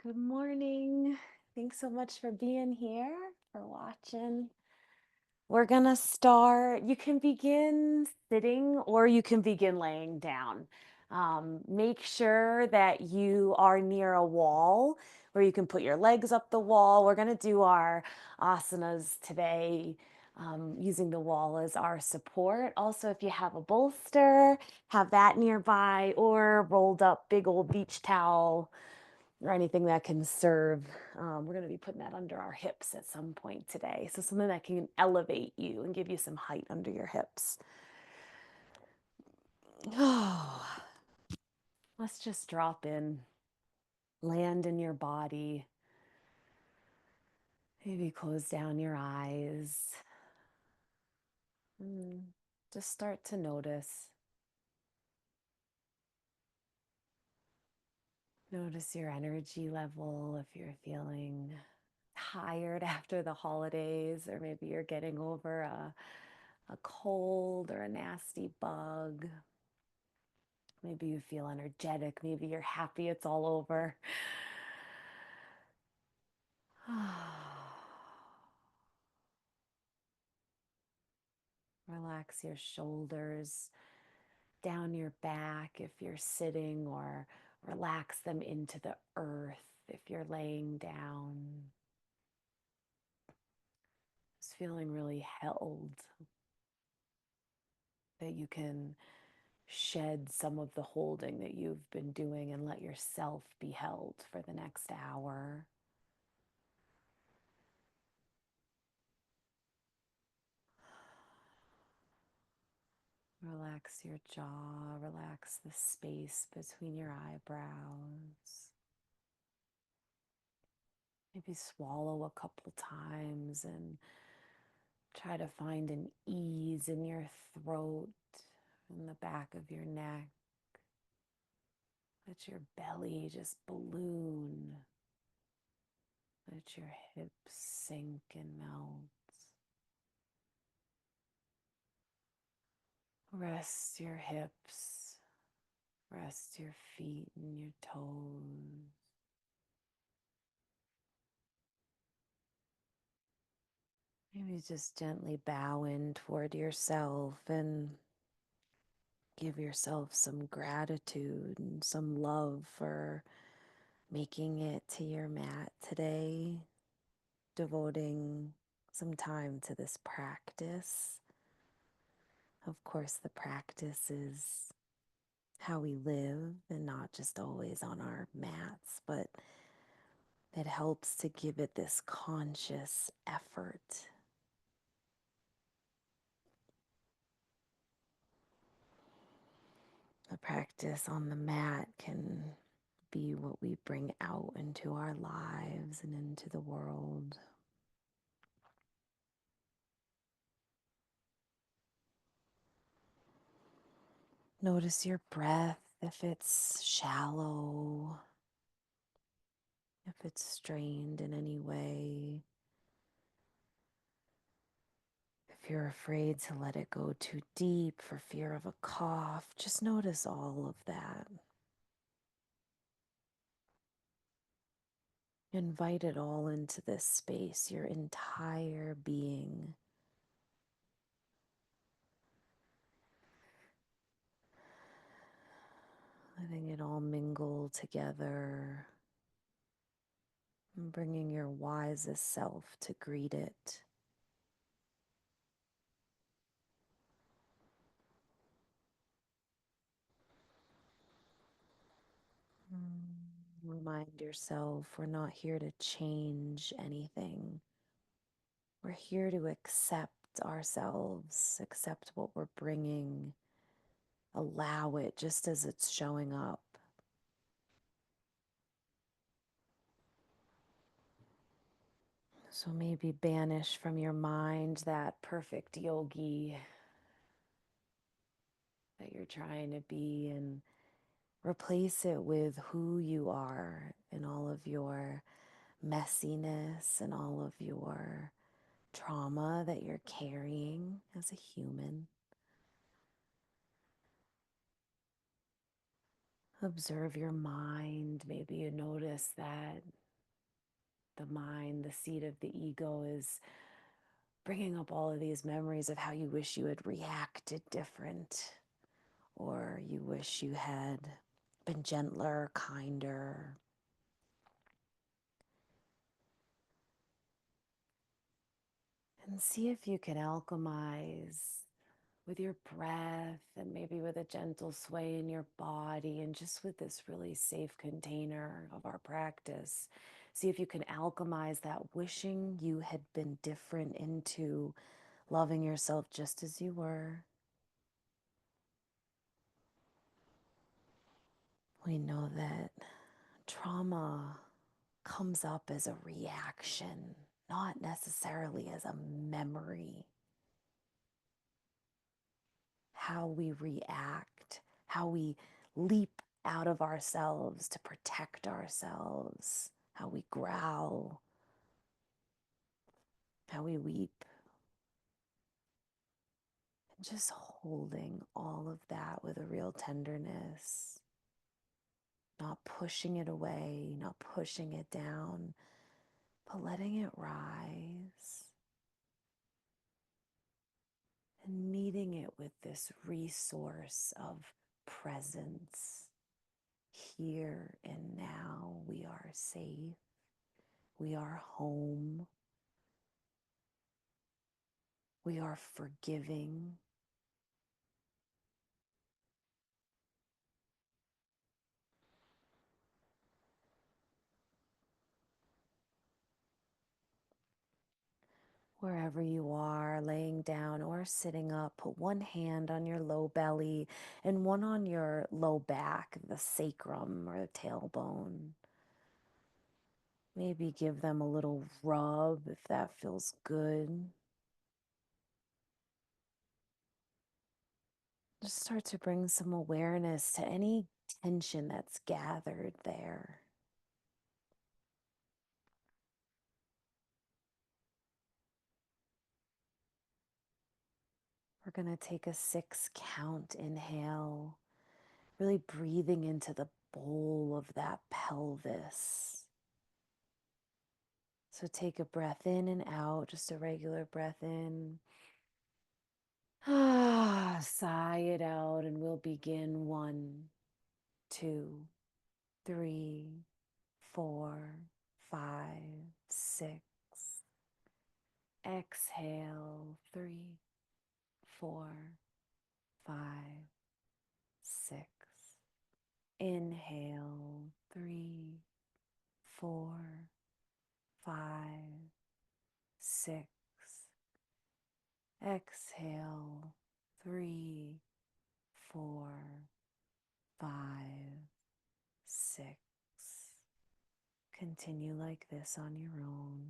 Good morning. Thanks so much for being here, for watching. We're gonna start. You can begin sitting or you can begin laying down. Make sure that you are near a wall where you can put your legs up the wall. We're gonna do our asanas today using the wall as our support. Also, if you have a bolster, have that nearby or rolled up big old beach towel or anything that can serve. We're going to be putting that under our hips at some point today. So something that can elevate you and give you some height under your hips. Oh, let's just drop in, land in your body. Maybe close down your eyes. Just start to notice. Notice your energy level if you're feeling tired after the holidays, or maybe you're getting over a cold or a nasty bug. Maybe you feel energetic. Maybe you're happy it's all over. Relax your shoulders down your back if you're sitting, or relax them into the earth if you're laying down. Just feeling really held, that you can shed some of the holding that you've been doing and let yourself be held for the next hour. Relax your jaw, relax the space between your eyebrows. Maybe swallow a couple times and try to find an ease in your throat, in the back of your neck. Let your belly just balloon. Let your hips sink and melt. Rest your hips. Rest your feet and your toes. Maybe just gently bow in toward yourself and give yourself some gratitude and some love for making it to your mat today, devoting some time to this practice. Of course, the practice is how we live and not just always on our mats, but it helps to give it this conscious effort. The practice on the mat can be what we bring out into our lives and into the world. Notice your breath, if it's shallow, if it's strained in any way. If you're afraid to let it go too deep for fear of a cough, just notice all of that. Invite it all into this space, your entire being. Letting it all mingle together and bringing your wisest self to greet it. Remind yourself we're not here to change anything. We're here to accept ourselves, accept what we're bringing, allow it just as it's showing up. So maybe banish from your mind that perfect yogi that you're trying to be and replace it with who you are in all of your messiness and all of your trauma that you're carrying as a human. Observe your mind. Maybe you notice that the mind, the seat of the ego, is bringing up all of these memories of how you wish you had reacted different, or you wish you had been gentler, kinder. And see if you can alchemize with your breath and maybe with a gentle sway in your body and just with this really safe container of our practice. See if you can alchemize that wishing you had been different into loving yourself just as you were. We know that trauma comes up as a reaction, not necessarily as a memory. How we react, how we leap out of ourselves to protect ourselves, how we growl, how we weep. And just holding all of that with a real tenderness, not pushing it away, not pushing it down, but letting it rise and meeting it with this resource of presence. Here and now, we are safe. We are home. We are forgiving. Wherever you are, laying down or sitting up, put one hand on your low belly and one on your low back, the sacrum or the tailbone. Maybe give them a little rub if that feels good. Just start to bring some awareness to any tension that's gathered there. We're going to take a 6 count inhale, really breathing into the bowl of that pelvis. So take a breath in and out, just a regular breath in. Sigh it out, and we'll begin 1, 2, 3, 4, 5, 6. Exhale, 3, 4, 5, 6. Inhale, 3, 4, 5, 6. Exhale, 3, 4, 5, 6. Continue like this on your own.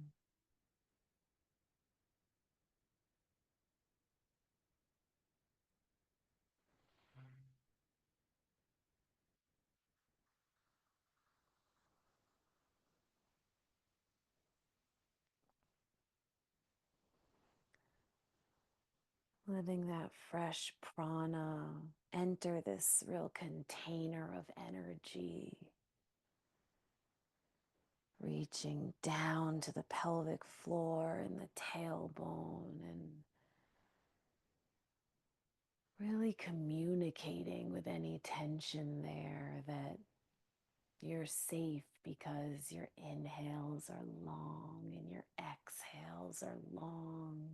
Letting that fresh prana enter this real container of energy, reaching down to the pelvic floor and the tailbone, and really communicating with any tension there that you're safe because your inhales are long and your exhales are long.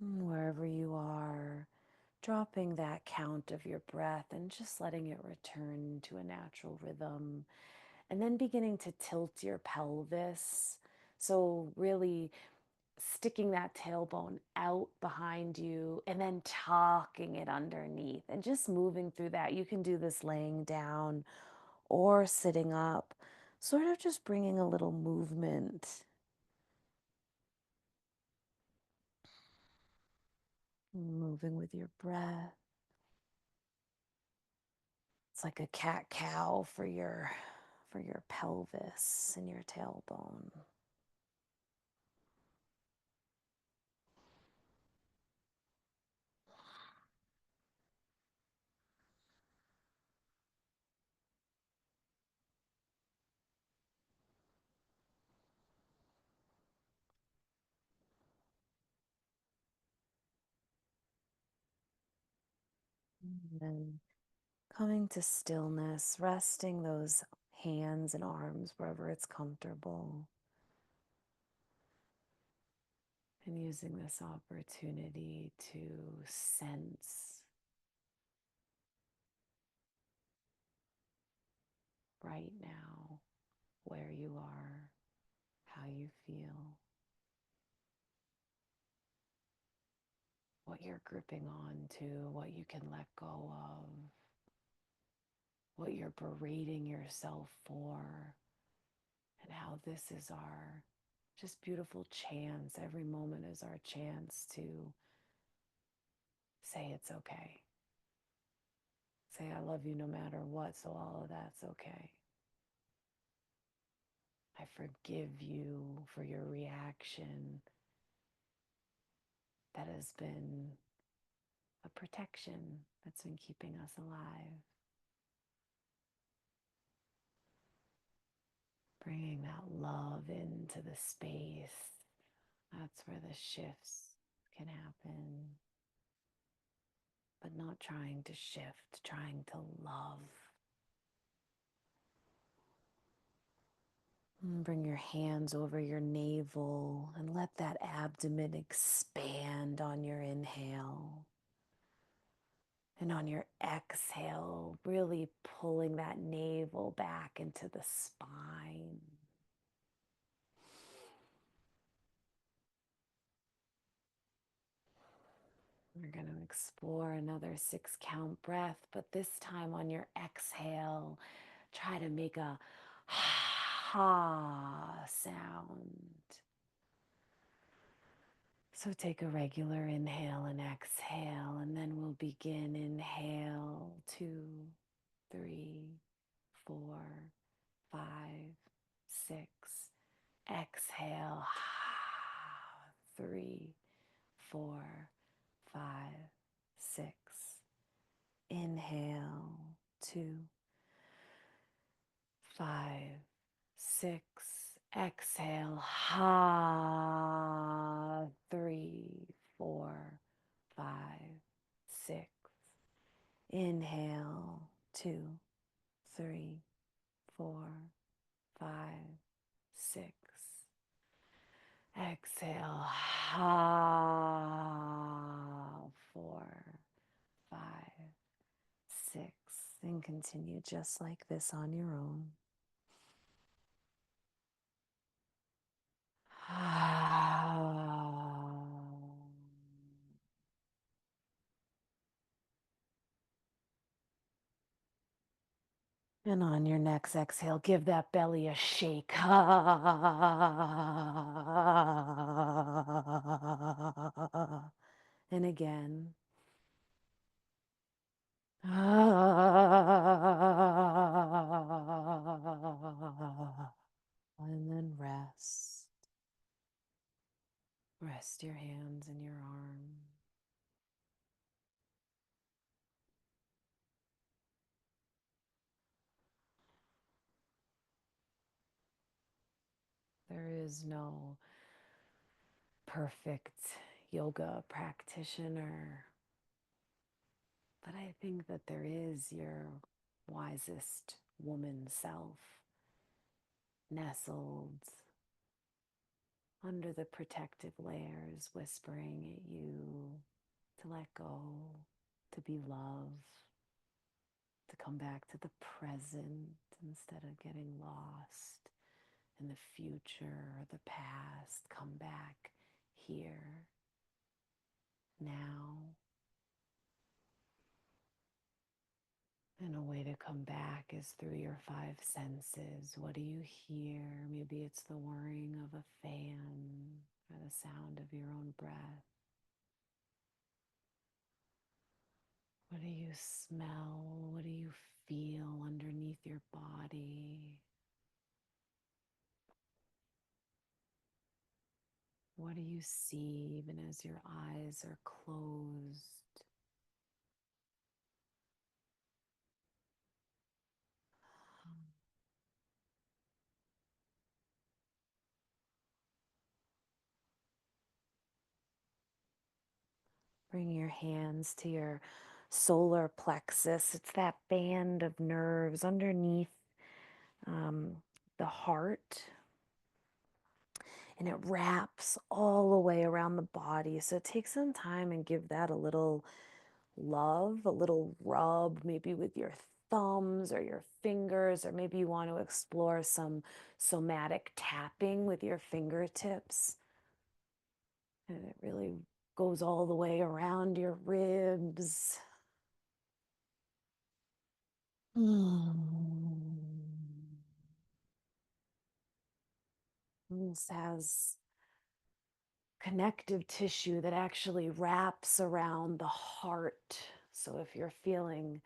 Wherever you are, dropping that count of your breath and just letting it return to a natural rhythm. And then beginning to tilt your pelvis. So, really sticking that tailbone out behind you and then tucking it underneath and just moving through that. You can do this laying down or sitting up, sort of just bringing a little movement. Moving with your breath. It's like a cat cow for your pelvis and your tailbone. And then coming to stillness, resting those hands and arms wherever it's comfortable. And using this opportunity to sense right now where you are, how you feel, what you're gripping on to, what you can let go of, what you're berating yourself for, and how this is our just beautiful chance. Every moment is our chance to say it's okay. Say I love you no matter what, so all of that's okay. I forgive you for your reaction that has been a protection that's been keeping us alive. Bringing that love into the space. That's where the shifts can happen. But not trying to shift, trying to love. And bring your hands over your navel and let that abdomen expand on your inhale. And on your exhale, really pulling that navel back into the spine. We're going to explore another 6-count breath, but this time on your exhale, try to make a ha sound. So take a regular inhale and exhale, and then we'll begin. Inhale, 2, 3, 4, 5, 6. Exhale, 3, 4, 5, 6. Inhale, 2, 5, 6. Exhale, 3, 4, 5, 6. Inhale, 2, 3, 4, 5, 6. Exhale, 4, 5, 6. And continue just like this on your own. And on your next exhale, give that belly a shake. And again. And then rest. Rest your hands and your arms. There is no perfect yoga practitioner, but I think that there is your wisest woman self nestled under the protective layers, whispering at you to let go, to be loved, to come back to the present instead of getting lost in the future or the past. Come back here, now. And a way to come back is through your 5 senses. What do you hear? Maybe it's the whirring of a fan or the sound of your own breath. What do you smell? What do you feel underneath your body? What do you see even as your eyes are closed? Bring your hands to your solar plexus. It's that band of nerves underneath um, the heart. And it wraps all the way around the body. So take some time and give that a little love, a little rub, maybe with your thumbs or your fingers, or maybe you want to explore some somatic tapping with your fingertips. And it really goes all the way around your ribs. This has connective tissue that actually wraps around the heart. So if you're feeling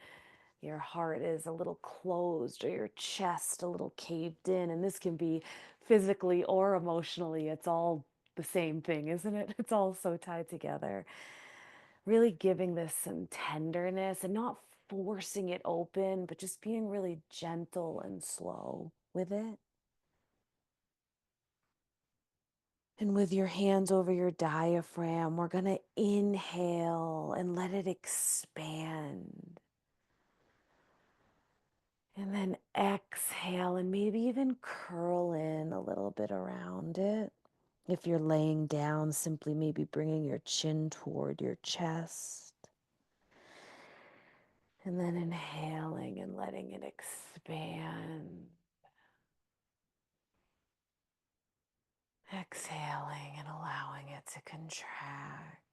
your heart is a little closed or your chest a little caved in, and this can be physically or emotionally, it's all the same thing, isn't it? It's all so tied together. Really giving this some tenderness and not forcing it open, but just being really gentle and slow with it. And with your hands over your diaphragm, we're going to inhale and let it expand. And then exhale and maybe even curl in a little bit around it. If you're laying down, simply maybe bringing your chin toward your chest. And then inhaling and letting it expand. Exhaling and allowing it to contract.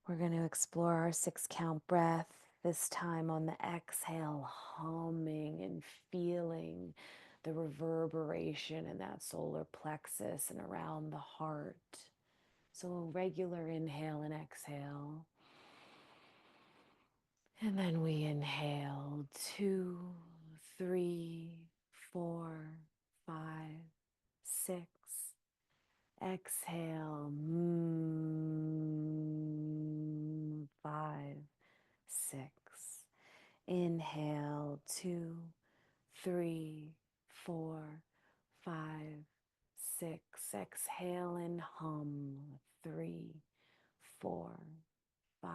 We're going to explore our 6-count breath, this time on the exhale, humming and feeling the reverberation in that solar plexus and around the heart. So a regular inhale and exhale. And then we inhale 2, 3, 4, 5, 6. Exhale, 5, 6. Inhale, 2, 3, 4, 5, 6. Exhale and hum, 3, 4, 5,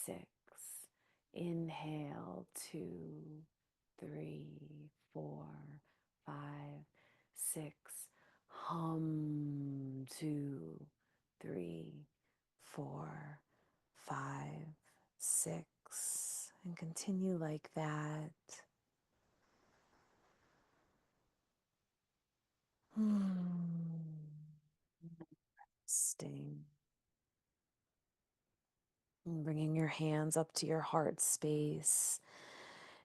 6. Inhale, 2, 3, 4, 5, 6. Hum, 2, 3, 4, 5, 6. And continue like that. Resting. And bringing your hands up to your heart space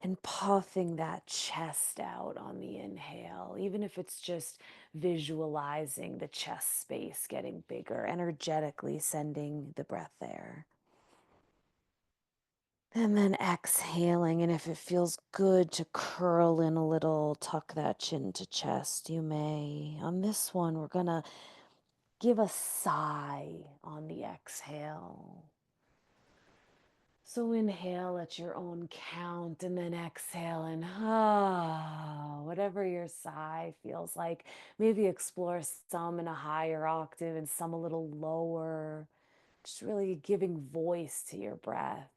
and puffing that chest out on the inhale, even if it's just visualizing the chest space getting bigger, energetically sending the breath there. And then exhaling, and if it feels good to curl in a little, tuck that chin to chest, you may. On this one, we're gonna give a sigh on the exhale. So inhale at your own count and then exhale and whatever your sigh feels like. Maybe explore some in a higher octave and some a little lower. Just really giving voice to your breath.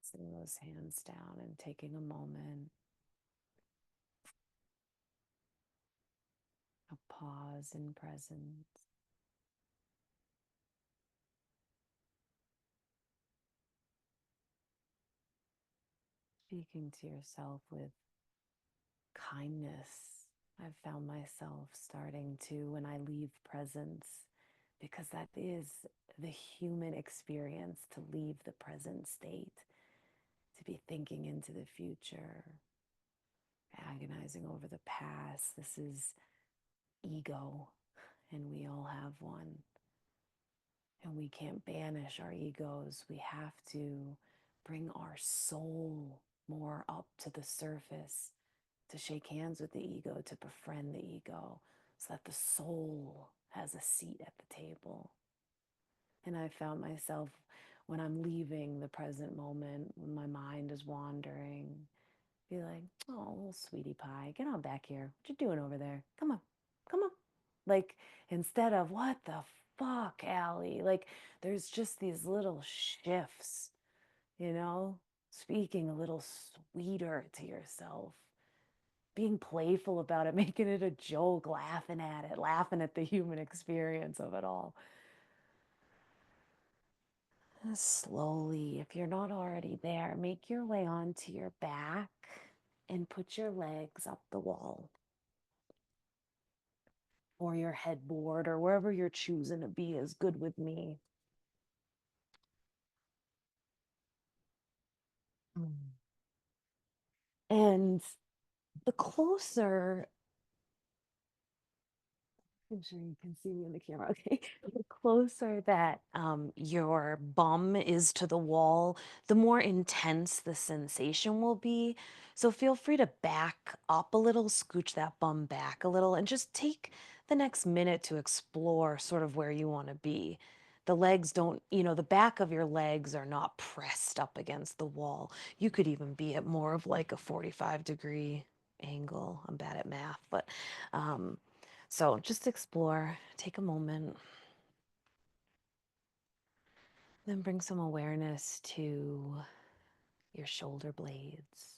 Setting those hands down and taking a moment, a pause in presence. speaking to yourself with kindness. I've found myself starting to when I leave presence, because that is the human experience, to leave the present state, to be thinking into the future, agonizing over the past. This is ego, and we all have one. And we can't banish our egos. We have to bring our soul more up to the surface, to shake hands with the ego, to befriend the ego, so that the soul has a seat at the table. And I found myself, when I'm leaving the present moment, when my mind is wandering, be like, oh, little sweetie pie, get on back here. What you doing over there? Come on, come on. Like, instead of, what the fuck, Allie? Like, there's just these little shifts, you know? Speaking a little sweeter to yourself, being playful about it, making it a joke, laughing at it, laughing at the human experience of it all. Slowly, if you're not already there, make your way onto your back and put your legs up the wall or your headboard, or wherever you're choosing to be is good with me. And the closer, I'm sure you can see me in the camera. Okay. The closer that your bum is to the wall, the more intense the sensation will be. So feel free to back up a little, scooch that bum back a little, and just take the next minute to explore sort of where you want to be. The legs don't, the back of your legs are not pressed up against the wall. You could even be at more of like a 45-degree angle. I'm bad at math, but so just explore, take a moment, then bring some awareness to your shoulder blades.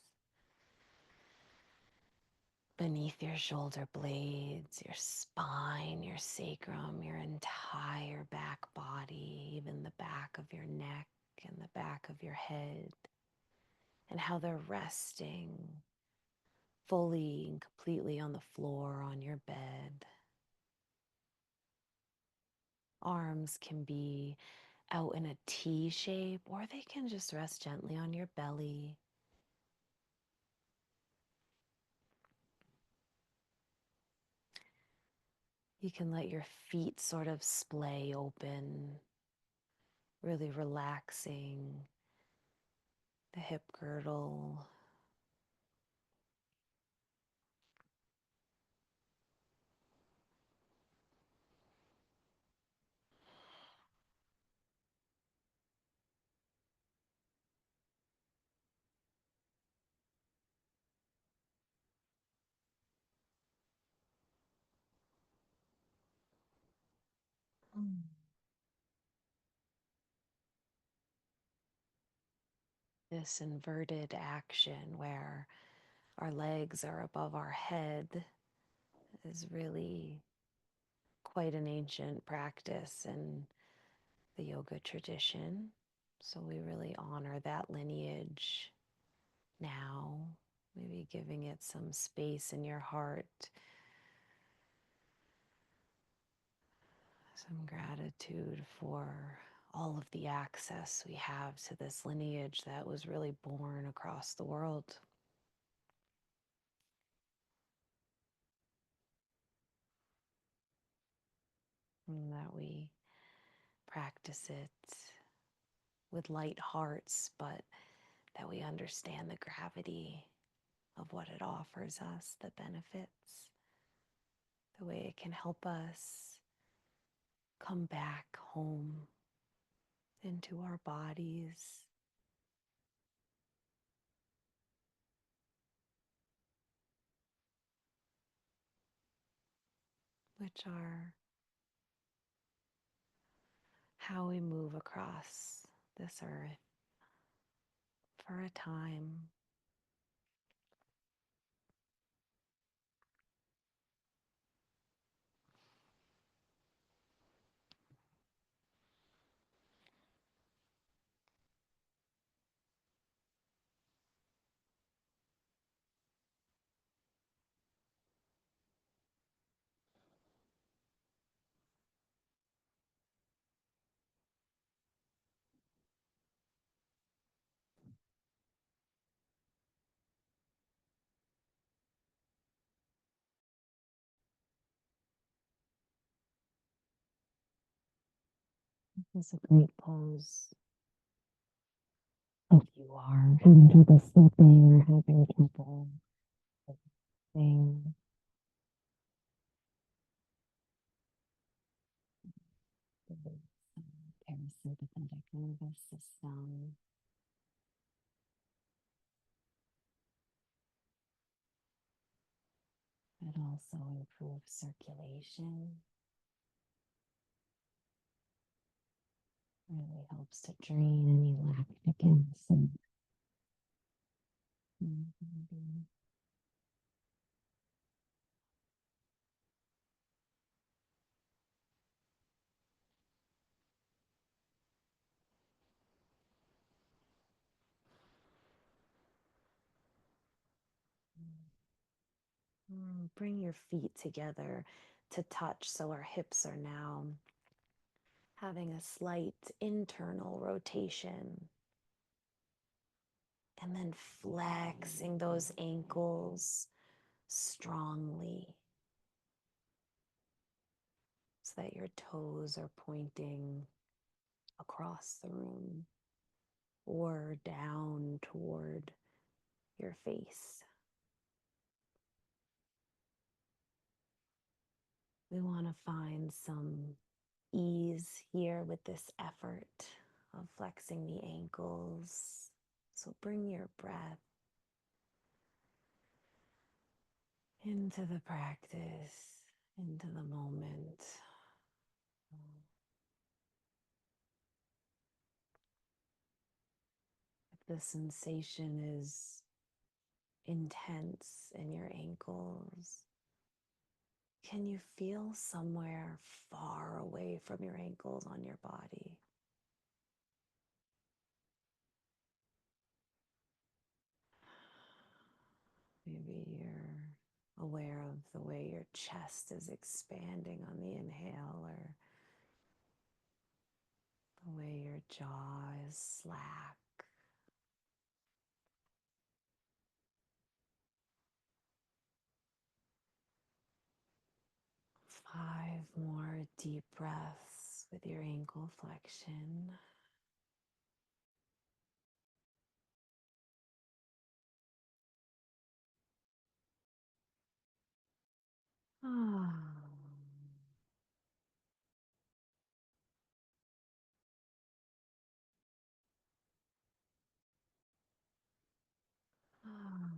Beneath your shoulder blades, your spine, your sacrum, your entire back body, even the back of your neck and the back of your head, and how they're resting fully and completely on the floor on your bed. Arms can be out in a T shape, or they can just rest gently on your belly. You can let your feet sort of splay open, really relaxing the hip girdle. This inverted action where our legs are above our head is really quite an ancient practice in the yoga tradition. So we really honor that lineage now, maybe giving it some space in your heart, some gratitude for all of the access we have to this lineage that was really born across the world. And that we practice it with light hearts, but that we understand the gravity of what it offers us, the benefits, the way it can help us come back home into our bodies, which are how we move across this earth for a time. This is a great pose. If you are having trouble sleeping or having trouble sleeping, the parasympathetic nervous system. It also improves circulation. Really helps to drain any lactic acid. Mhm. Bring your feet together to touch so our hips are now having a slight internal rotation. And then flexing those ankles strongly so that your toes are pointing across the room or down toward your face. We want to find some ease here with this effort of flexing the ankles. So bring your breath into the practice, into the moment. If the sensation is intense in your ankles, can you feel somewhere far away from your ankles on your body? Maybe you're aware of the way your chest is expanding on the inhale, or the way your jaw is slack. 5 more deep breaths with your ankle flexion. Ah. Ah.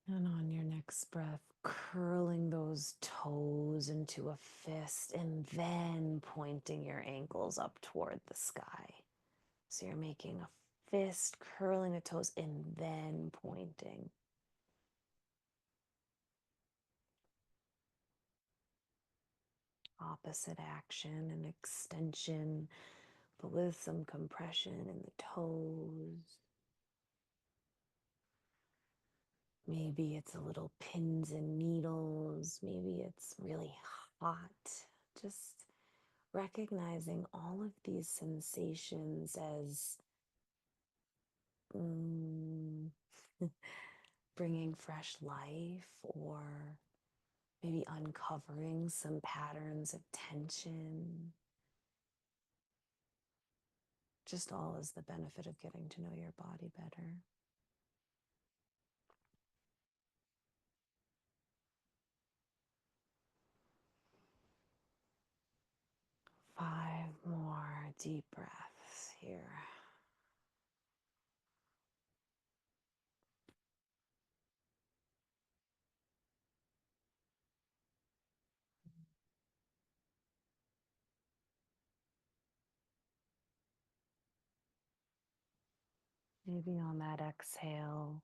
And on your next breath, curling those toes into a fist and then pointing your ankles up toward the sky. So you're making a fist, curling the toes, and then pointing. Opposite action and extension, but with some compression in the toes. Maybe it's a little pins and needles. Maybe it's really hot. Just recognizing all of these sensations as mm, bringing fresh life, or maybe uncovering some patterns of tension. Just all is the benefit of getting to know your body better. 5 more deep breaths here. Maybe on that exhale,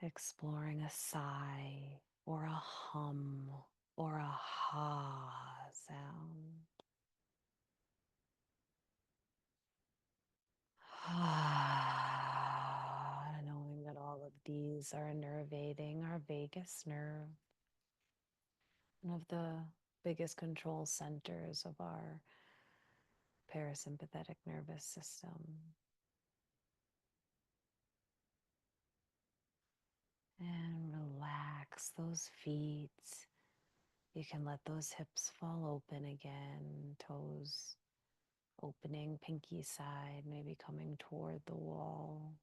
exploring a sigh or a hum or a ha sound. Knowing that all of these are innervating our vagus nerve, one of the biggest control centers of our parasympathetic nervous system. And relax those feet. You can let those hips fall open again, toes opening, pinky side, maybe coming toward the wall.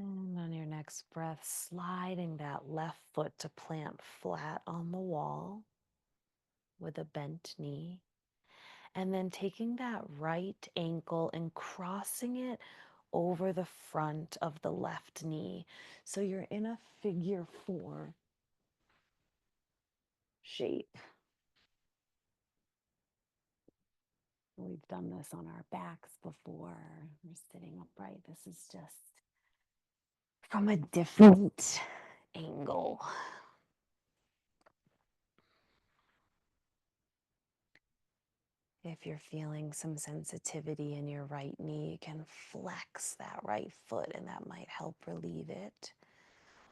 And on your next breath, sliding that left foot to plant flat on the wall with a bent knee. And then taking that right ankle and crossing it over the front of the left knee. So you're in a figure 4 shape. We've done this on our backs before. We're sitting upright. This is just from a different angle. If you're feeling some sensitivity in your right knee, you can flex that right foot and that might help relieve it.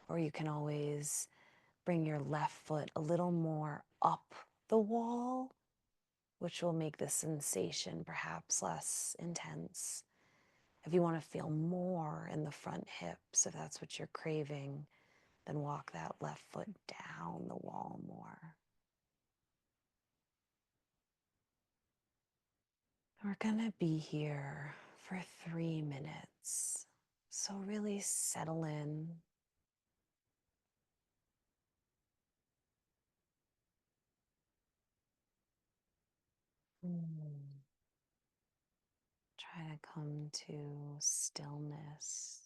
Or you can always bring your left foot a little more up the wall, which will make the sensation perhaps less intense. If you want to feel more in the front hips, if that's what you're craving, then walk that left foot down the wall more. We're going to be here for 3 minutes. So really settle in. Try to come to stillness.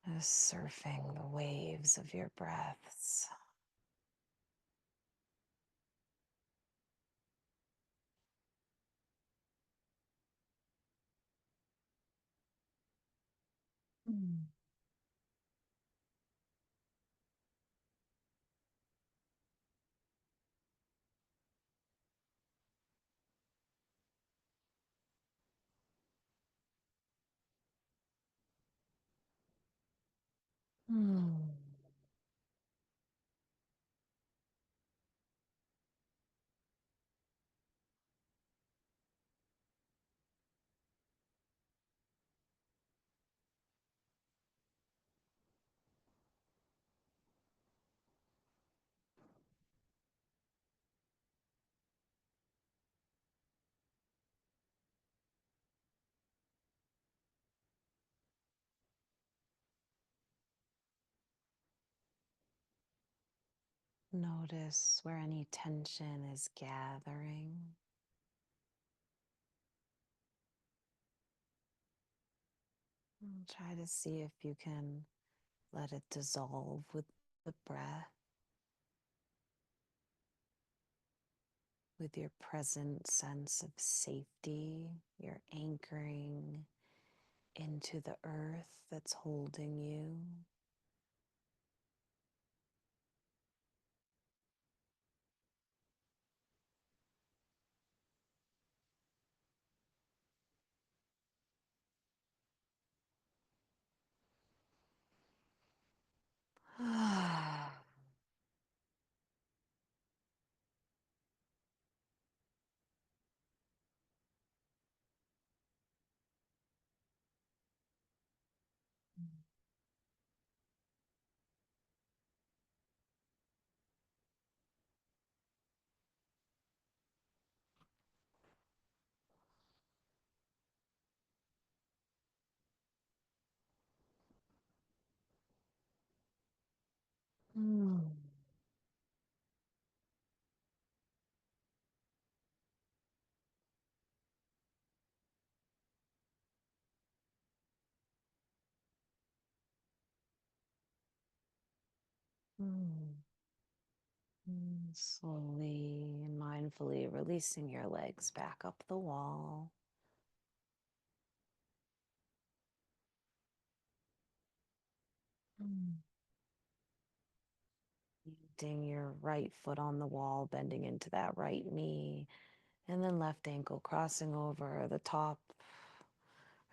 Just surfing the waves of your breaths. Mm. Notice where any tension is gathering. And try to see if you can let it dissolve with the breath, with your present sense of safety. You're anchoring into the earth that's holding you. Mm. Mm. Slowly and mindfully releasing your legs back up the wall. Mm. Planting your right foot on the wall, bending into that right knee, and then left ankle crossing over the top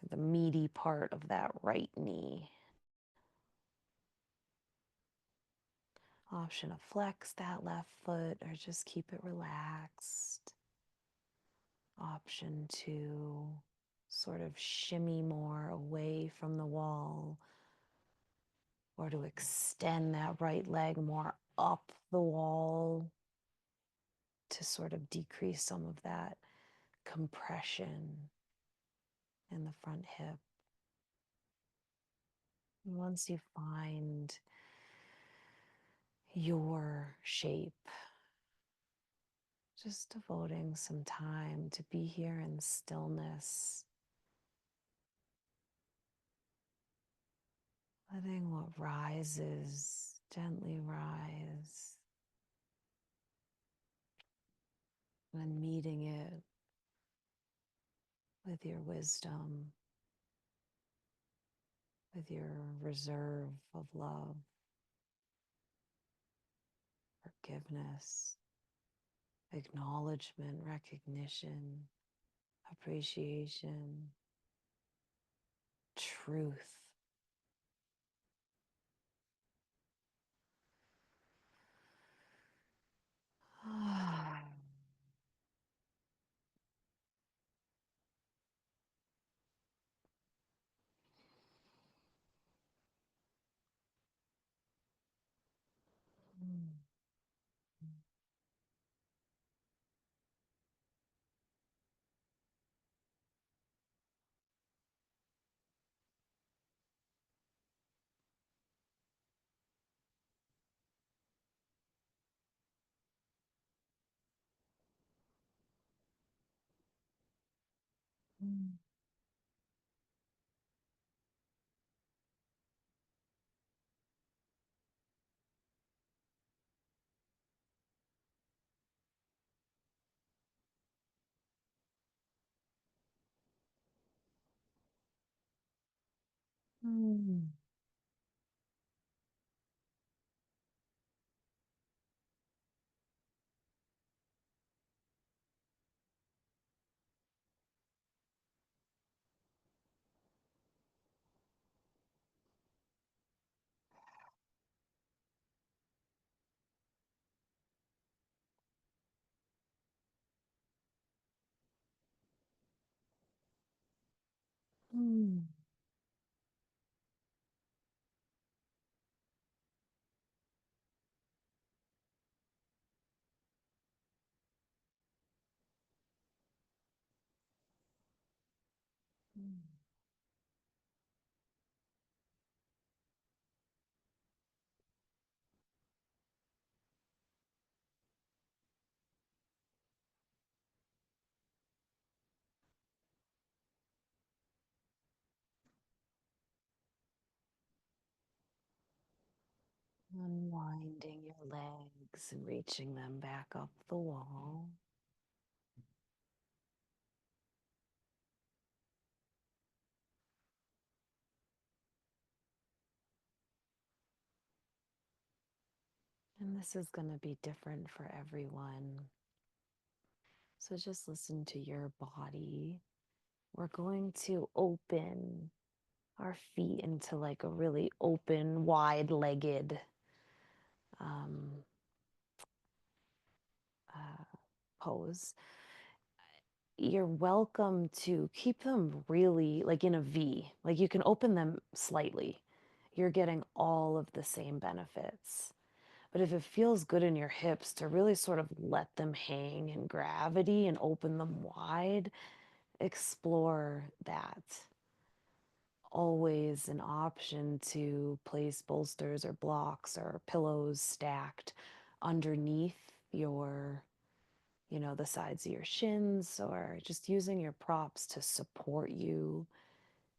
the meaty part of that right knee. Option to flex that left foot or just keep it relaxed. Option to sort of shimmy more away from the wall or to extend that right leg more up the wall to sort of decrease some of that compression in the front hip. And once you find your shape, just devoting some time to be here in stillness, letting what rises gently rise, and meeting it with your wisdom, with your reserve of love, forgiveness, acknowledgement, recognition, appreciation, truth. Mm. Mm. Mm. Unwinding your legs and reaching them back up the wall. And this is going to be different for everyone. So just listen to your body. We're going to open our feet into like a really open, wide-legged um, pose. You're welcome to keep them really like in a V. Like you can open them slightly. You're getting all of the same benefits. But if it feels good in your hips to really sort of let them hang in gravity and open them wide, explore that. Always an option to place bolsters or blocks or pillows stacked underneath your, the sides of your shins, or just using your props to support you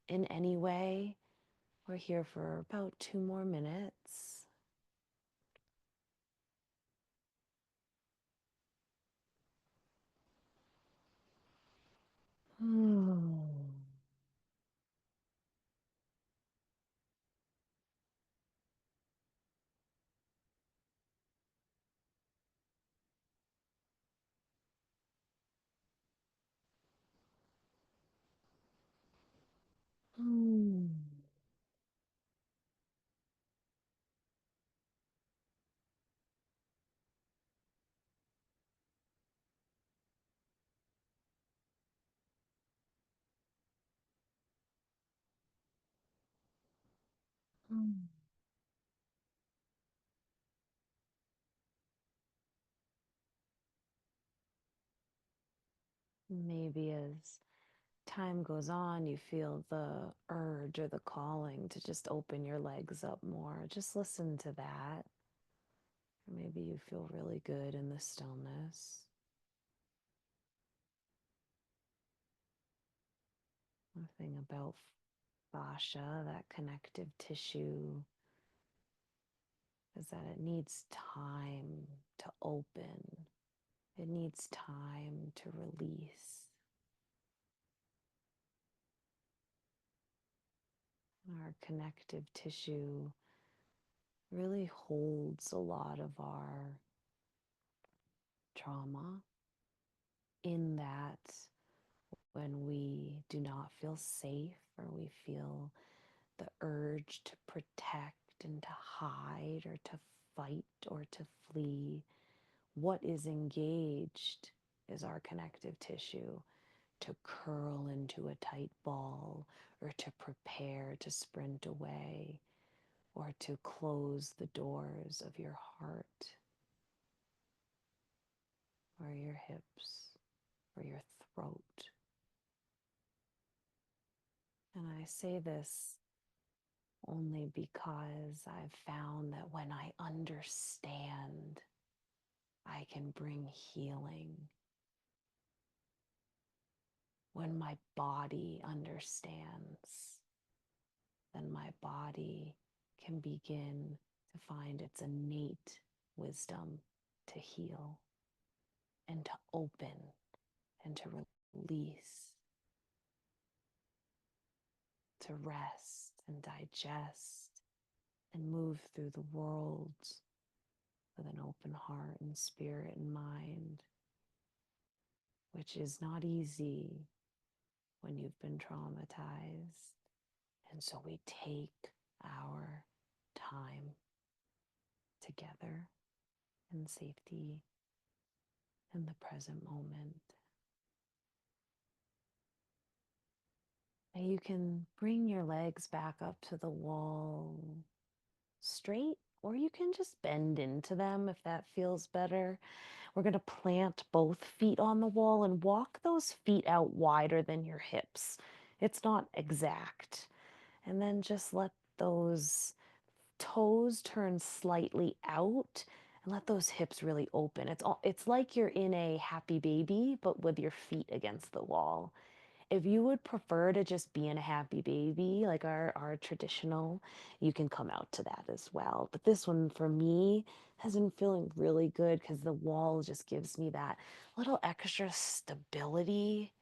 in any way. We're here for about 2 more minutes. Maybe as time goes on, you feel the urge or the calling to just open your legs up more. Just listen to that. Maybe you feel really good in the stillness. The thing about fascia, that connective tissue, is that it needs time to open. It needs time to release. Our connective tissue really holds a lot of our trauma, in that when we do not feel safe or we feel the urge to protect and to hide or to fight or to flee, what is engaged is our connective tissue to curl into a tight ball, or to prepare to sprint away, or to close the doors of your heart or your hips or your throat. And I say this only because I've found that when I understand, I can bring healing. When my body understands, then my body can begin to find its innate wisdom to heal and to open and to release, to rest and digest and move through the world with an open heart and spirit and mind, which is not easy when you've been traumatized. And so we take our time together in safety in the present moment. And you can bring your legs back up to the wall straight, or you can just bend into them if that feels better. We're going to plant both feet on the wall and walk those feet out wider than your hips. It's not exact. And then just let those toes turn slightly out and let those hips really open. It's like you're in a happy baby, but with your feet against the wall. If you would prefer to just be in a happy baby, like our traditional, you can come out to that as well. But this one for me has been feeling really good because the wall just gives me that little extra stability.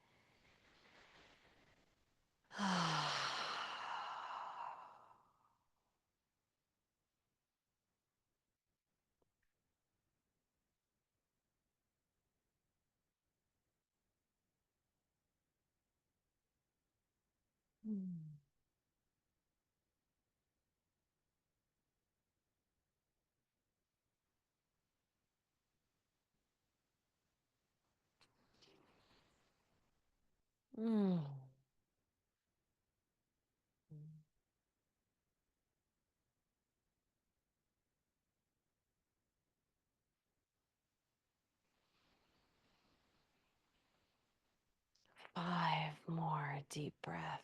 Mm. 5 more deep breaths.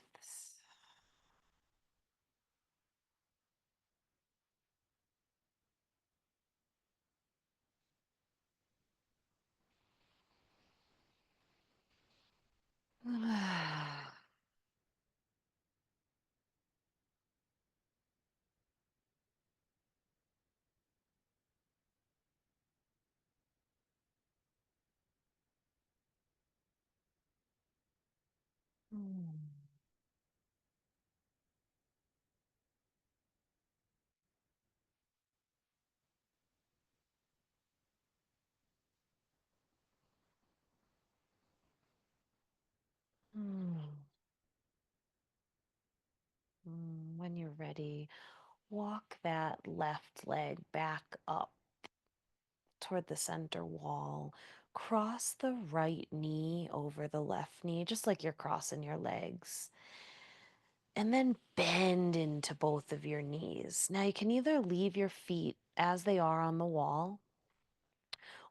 When you're ready, walk that left leg back up toward the center wall. Cross the right knee over the left knee, just like you're crossing your legs. And then bend into both of your knees. Now you can either leave your feet as they are on the wall,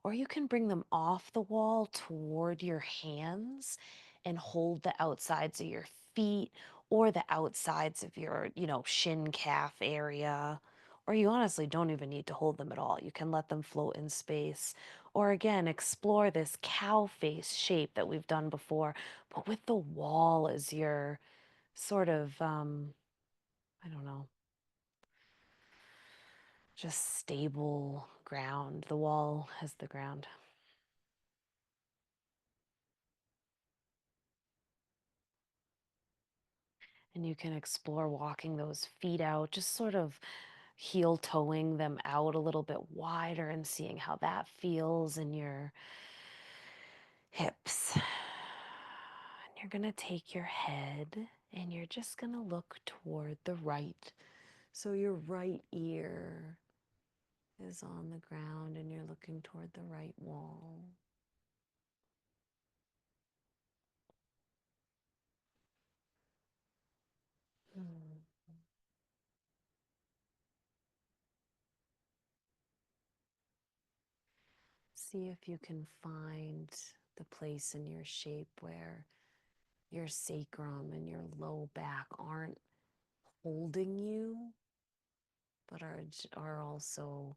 or you can bring them off the wall toward your hands and hold the outsides of your feet or the outsides of your, shin calf area. Or you honestly don't even need to hold them at all. You can let them float in space. Or again, explore this cow face shape that we've done before, but with the wall as your sort of, I don't know, just stable ground. The wall as the ground. And you can explore walking those feet out, just sort of heel toeing them out a little bit wider and seeing how that feels in your hips. And you're going to take your head and you're just going to look toward the right. So your right ear is on the ground and you're looking toward the right wall. Hmm. See if you can find the place in your shape where your sacrum and your low back aren't holding you, but are also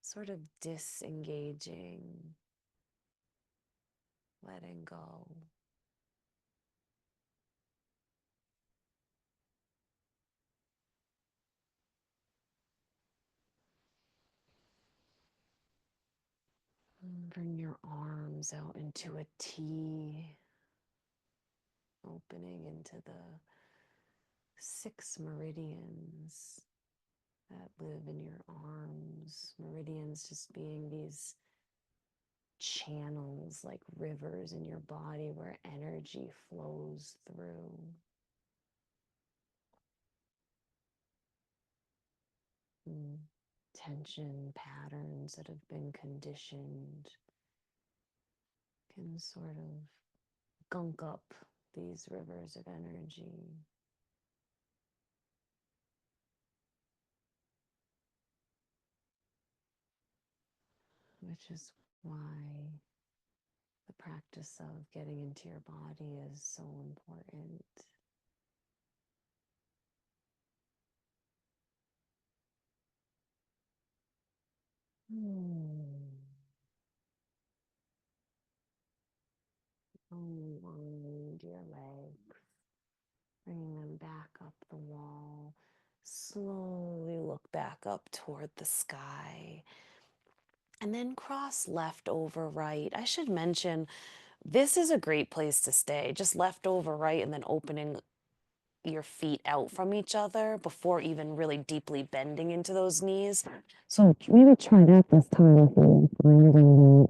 sort of disengaging, letting go. And bring your arms out into a T, opening into the 6 meridians that live in your arms. Meridians just being these channels like rivers in your body where energy flows through. Tension patterns that have been conditioned can sort of gunk up these rivers of energy. Which is why the practice of getting into your body is so important. Unwind your legs, bringing them back up the wall. Slowly look back up toward the sky. And then cross left over right. I should mention, this is a great place to stay. Just left over right and then opening your feet out from each other before even really deeply bending into those knees. So maybe try that this time if you're finding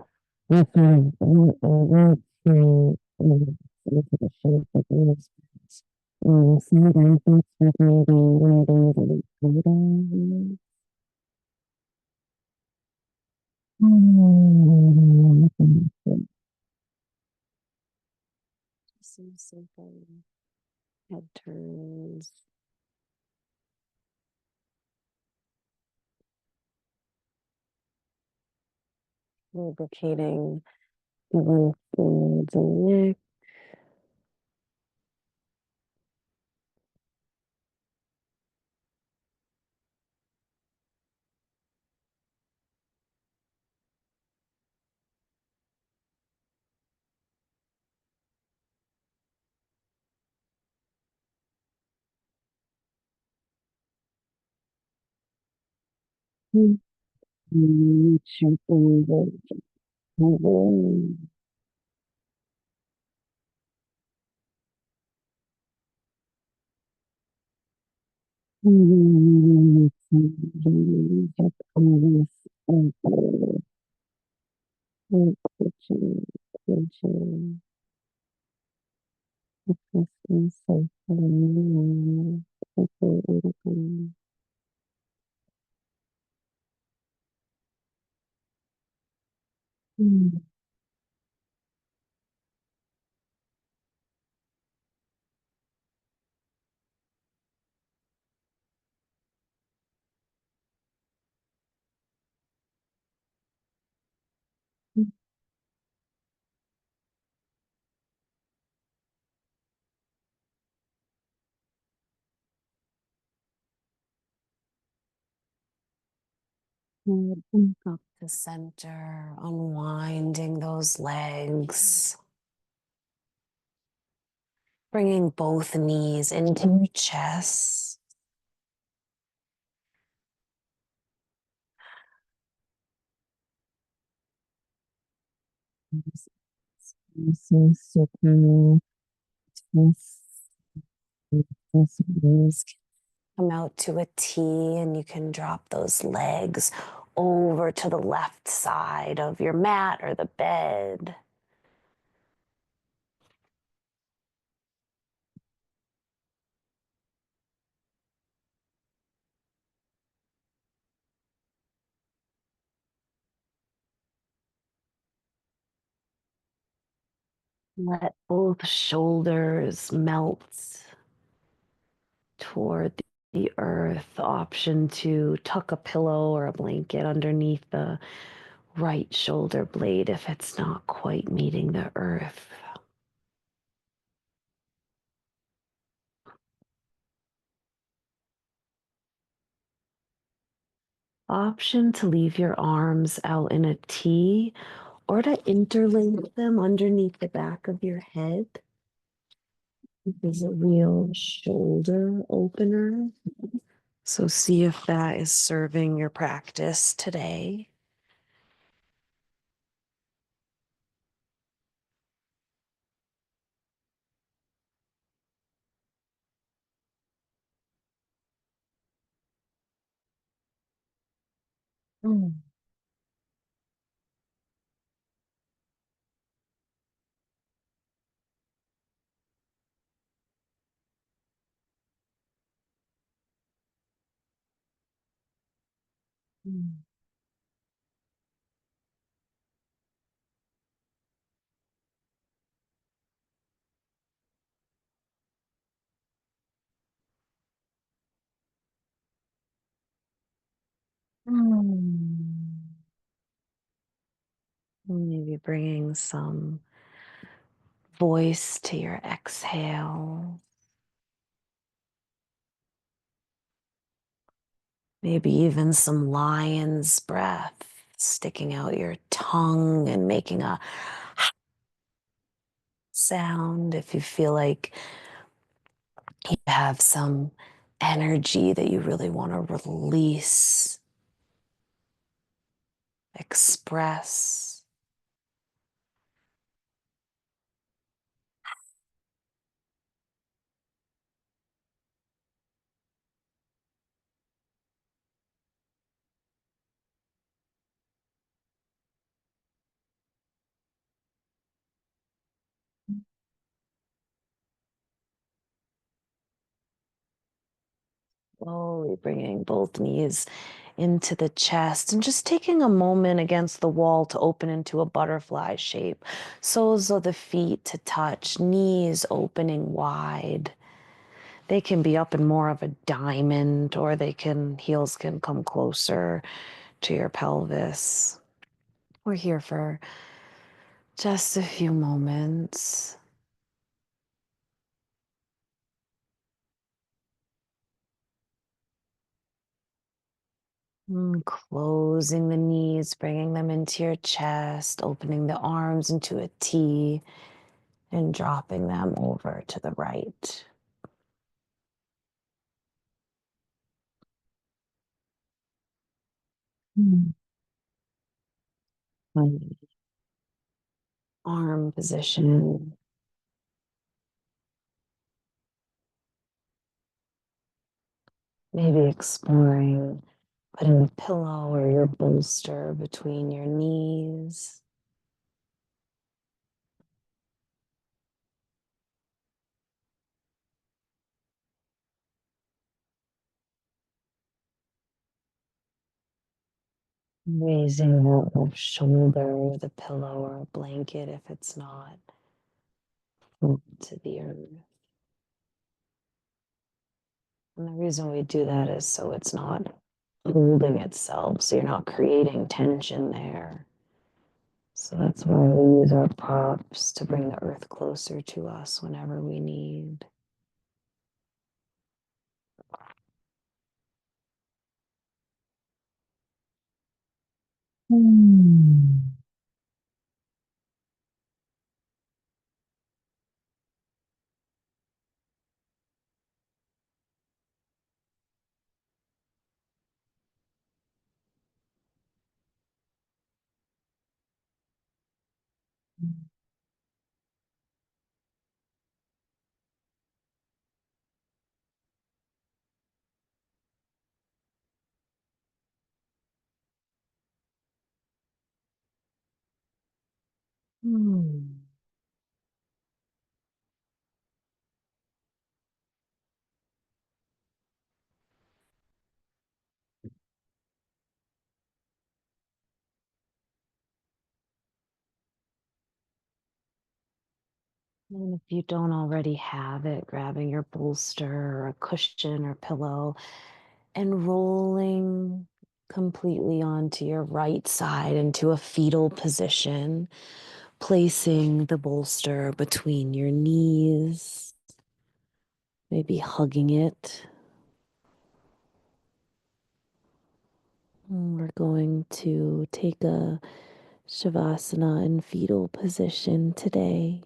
that you kind of over to into the shape of your space. Some benefits with maybe one of those that is good. Some simple head turns, lubricating the lymph nodes and neck. And back up to center, unwinding those legs. Bringing both knees into your chest. Come out to a T, and you can drop those legs over to the left side of your mat or the bed. Let both shoulders melt toward the earth. Option to tuck a pillow or a blanket underneath the right shoulder blade if it's not quite meeting the earth. Option to leave your arms out in a T or to interlink them underneath the back of your head. This is a real shoulder opener. So see if that is serving your practice today. Mm. Mm. Mm. Maybe bringing some voice to your exhale. Maybe even some lion's breath, sticking out your tongue and making a sound if you feel like you have some energy that you really want to release, express. Slowly bringing both knees into the chest and just taking a moment against the wall to open into a butterfly shape. Soles of the feet to touch, knees opening wide. They can be up in more of a diamond, or heels can come closer to your pelvis. We're here for just a few moments. Closing the knees, bringing them into your chest, opening the arms into a T, and dropping them over to the right. Mm. Arm position. Maybe exploring putting a pillow or your bolster between your knees. Raising that left shoulder with a pillow or a blanket if it's not to the earth. And the reason we do that is so it's not holding itself, so you're not creating tension there. So that's why we use our props to bring the earth closer to us whenever we need. Hmm. And if you don't already have it, grabbing your bolster or a cushion or pillow and rolling completely onto your right side into a fetal position, placing the bolster between your knees, maybe hugging it. And we're going to take a Shavasana in fetal position today.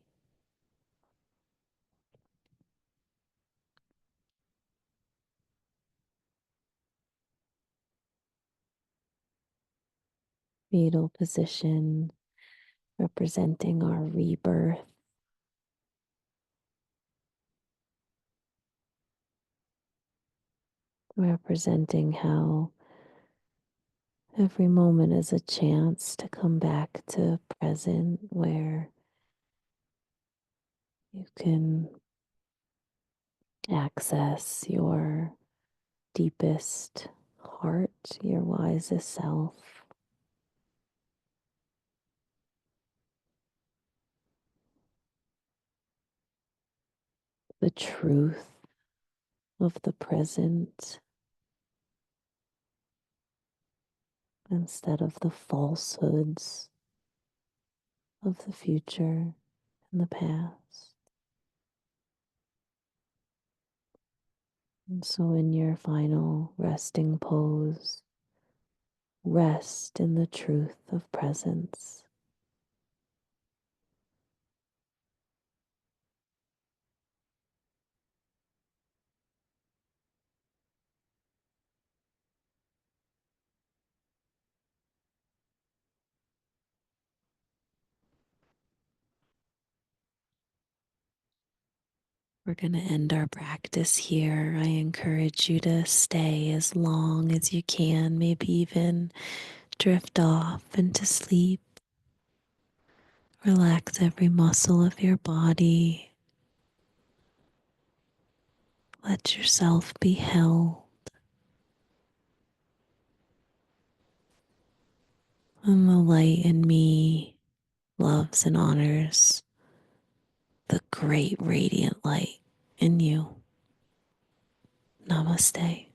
Fetal position representing our rebirth, representing how every moment is a chance to come back to present where you can access your deepest heart, your wisest self, the truth of the present instead of the falsehoods of the future and the past. And so, in your final resting pose, rest in the truth of presence. We're going to end our practice here. I encourage you to stay as long as you can, maybe even drift off into sleep. Relax every muscle of your body. Let yourself be held. And the light in me loves and honors the great radiant light in you. Namaste.